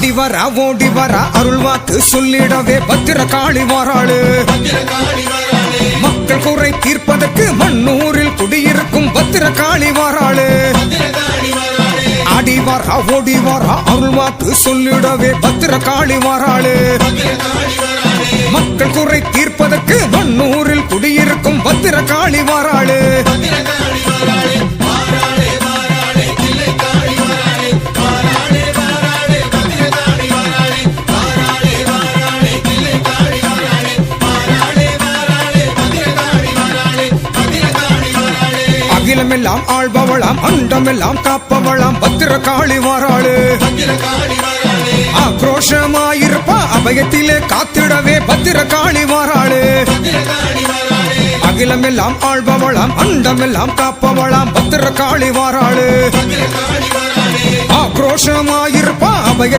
ஆடிவரா ஓடிவரா அருள்வாக்கு சொல்லிடவே பத்திரகாளி வாராளு. மக்கள் குறை தீர்ப்பதற்கு மண்ணூரில் குடியிருக்கும் பத்திரகாளி வாராளு. ஆடிவரா ஓடிவரா அருள்வாக்கு சொல்லிடவே பத்திரகாளி வாராளு. மக்கள் குறை தீர்ப்பதற்கு மண்ணூரில் குடியிருக்கும் பத்திரகாளி வாராளு. அகிலமெல்லாம் ஆள்பவளாம் அண்டமெல்லாம் காப்பவளாம் பத்திரகாளி வாராளு. ஆக்ரோஷமாயிருப்பா அபயத்திலே காத்திடவே பத்திரகாளி வாராளு. அகிலமெல்லாம் ஆள்பவளாம் அண்டமெல்லாம் காப்பவளாம் பத்திரகாளி வாராளு. ஆக்ரோஷமாயிருப்பா